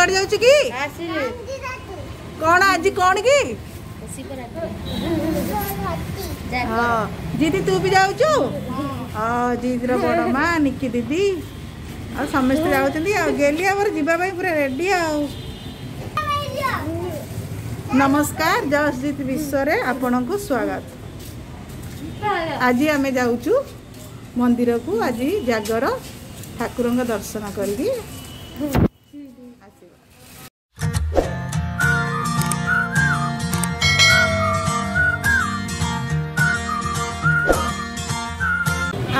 कुआड़ जाउछु की कौन आज कौन की हाँ दीदी तू भी जाउछु हाँ दीदी बड़ माँ निकी दीदी आ समस्त जाउछंती आ गेली आवर जीवा भाई पूरा रेडी आ नमस्कार जसजीत विश्व रे आपन को स्वागत। आज आम जाऊँ मंदिर को आज जागर ठाकुर दर्शन करी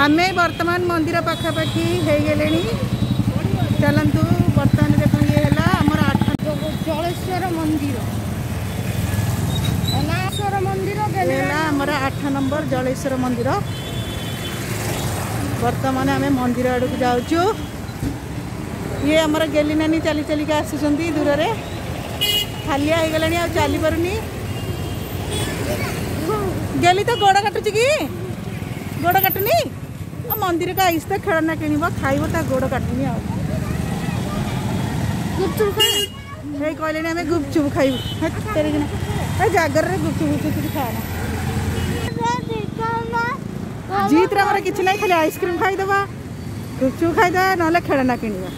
आमे वर्तमान मंदिर पाखापाखी हो गले चलतु बर्तमान देखो ये है आमर जलेश्वर मंदिर आमर 8 नंबर जलेश्वर मंदिर वर्तमान आम मंदिर आड़ को जाऊँ ये आमर गेली नानी चली चलिका आसुँच दूर से खालिया हो गला आ चली पारुनी गेली तो गोड़ काटुच कि गोड़ काटुनी मंदिर का आइस तो खेलना किणव खाइब ता गोड़ काटुनी आ गुपचुप खा कहले आम गुपचुप खाइबू जागर गुपचुप खाना जीत रे किसी ना खाली आइसक्रीम खाईदे गुपचुप खाईदे ना खेलना किणवा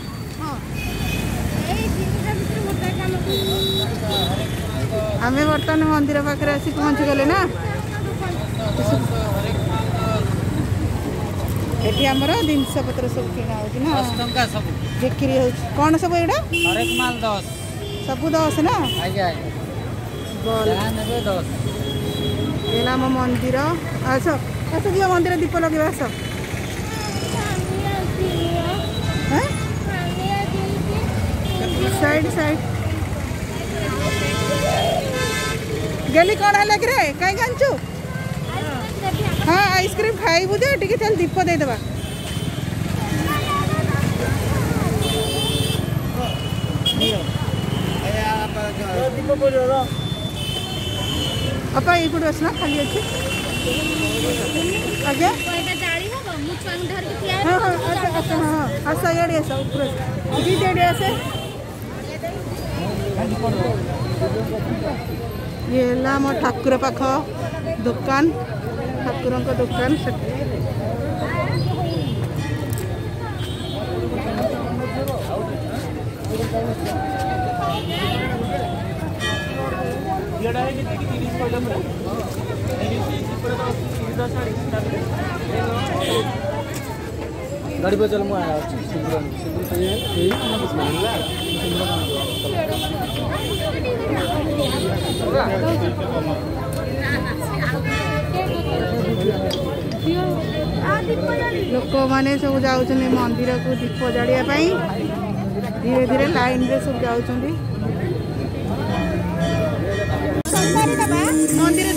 आम बर्तमान मंदिर पाखे आसी पहुँची गले ना ये आमर जिनस पत्र सब किना हो बिक्री हो कौन सब यहाँ सब 10 ना ये आम मंदिर आस आस जी मंदिर दीप लगे आस साइड साइड गली कौन है लगे रे कहीं जानचु हाँ आइसक्रीम खाइबू जे टिके चल दीप दे देबा अपा ये कुछ आसना खाली अच्छे आगे हाँ हाँ हाँ आस इे आस ऊपर आसे ये आम ठाकुर पाख दुकान ठाकुर दुकान गाड़ी पे चल लोक मैंने सब जाऊँ मंदिर को दीप जाड़िया धीरे धीरे लाइन रे सब जाऊँ मंदिर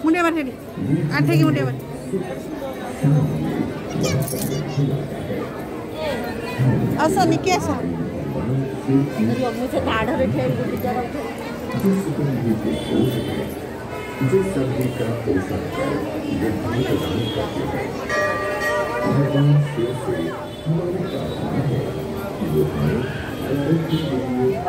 मुंडिया मार आठे की मुंडिया मार आसा निकी आसा मुझे दाढ़ रे ठेल के बिचारा जिस सब्जी का पोषण कर ये भूमि प्रदान करते हैं भगवान शिव से हमारी प्रार्थना है कि वो हमें आरोग्य के लिए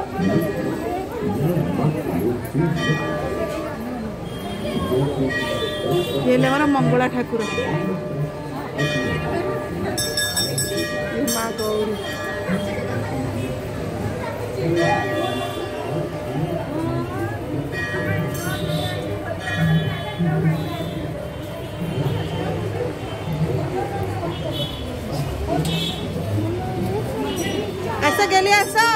ये ले हमारा मंगला ठाकुर माँ गौरी ऐसा के लिए ऐसा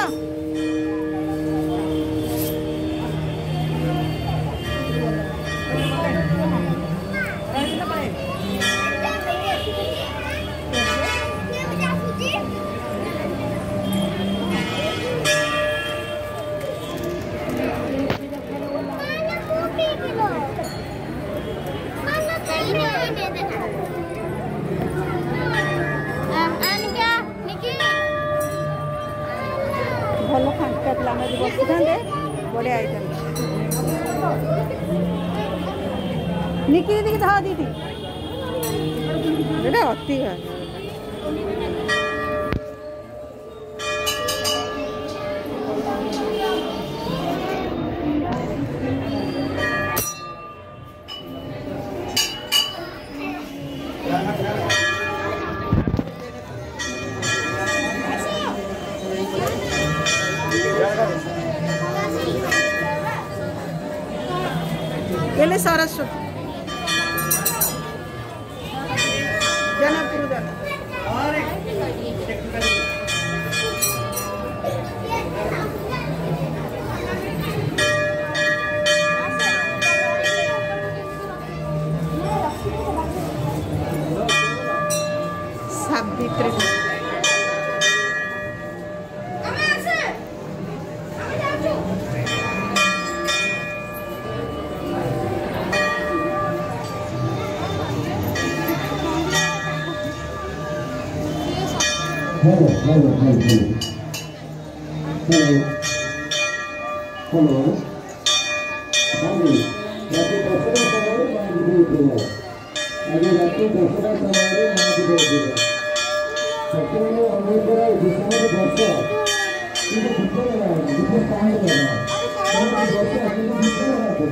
भल फांका था बसी था बढ़िया आइटम निकी दीदी था दीदी अति है Ele Saraswati Janakpur Savitri Hello. Hello. Nanti, terserah samaru nanti dulu. Ada nanti terserah samaru nanti dulu. Sekarang Amerika di sana berasa. Ini bukan lagi, bukan tahun lagi. Nanti berasa ini bukan lagi.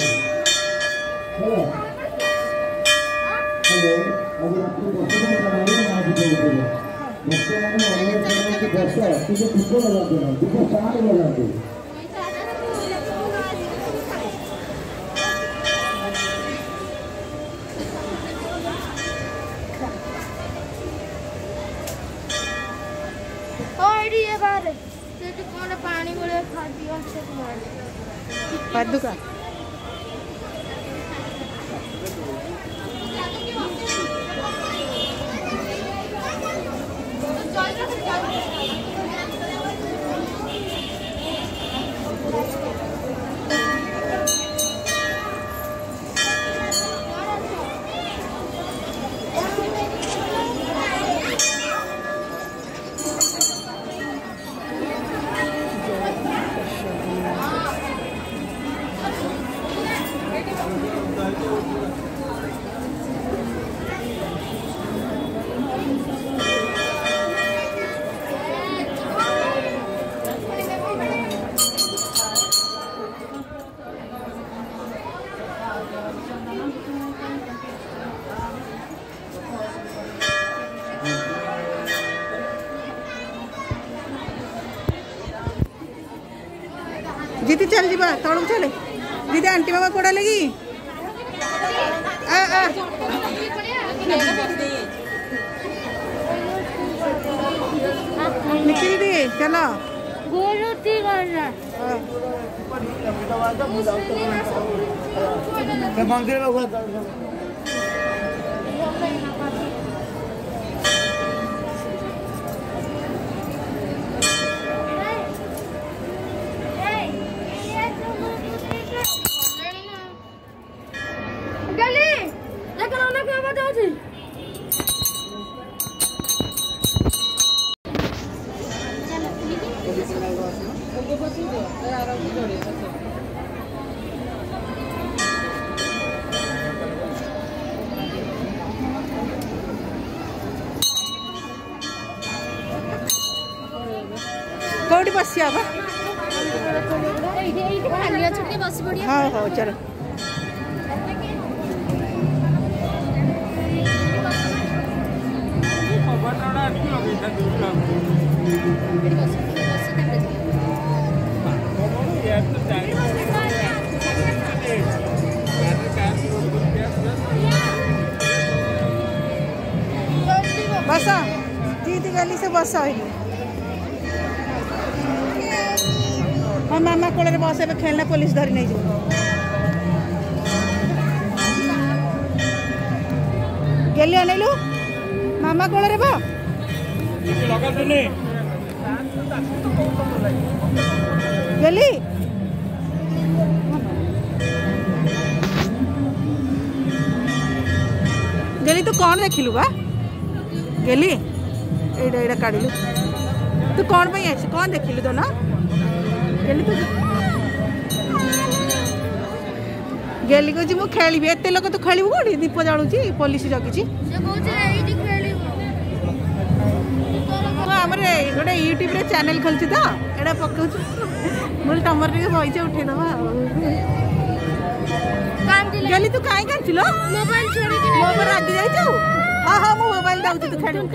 Hello. Ada nanti terserah samaru nanti dulu. Sekarang Amerika di berasa ini bukan lagi, bukan tahun lagi. पानी बोले खाती पादुका दीदी चल जीवा तौड़ चले दीदी aunty मामा कोड़ा लगी आ निकल दी चलो मंदिर में कौटी बस हाँ हाँ चलो बस दीदी गली से बस हाँ मामा कोल बस ए खेलना पुलिस धरी नहीं जाओ गेली अनलु मामा कोल बा गेली गेली तू कौन देखिलु बा गेली एडा एडा काढिलु तू कौन पे आछि कौन देखिलु तो ना गेली तू गेली को जी मु खेलिबी एते लोक तू खेलिबु कोडी दीप जाळुची पुलिस जगिची से कहउची एइटी खेलिबु हमरे गोटे यूट्यूब रे चैनल खोलछि तो एडा पकाउछु मोर टमर रे पइसा उठे दबा गेली तू काई कांचिलो मोबाइल छोड़ी के मोबाइल रागी जाई जाऊ हां हां मो मोबाइल दाउछु तू खेलिबु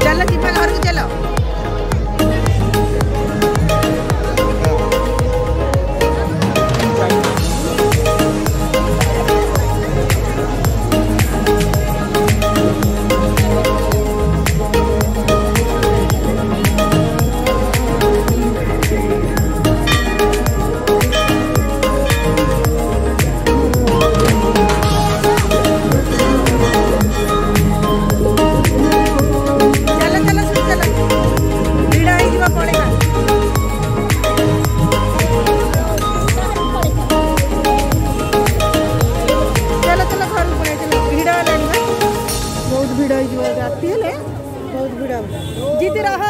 चलो दीपा घर को चलो राति हेले बहुत भिड़ जीती रह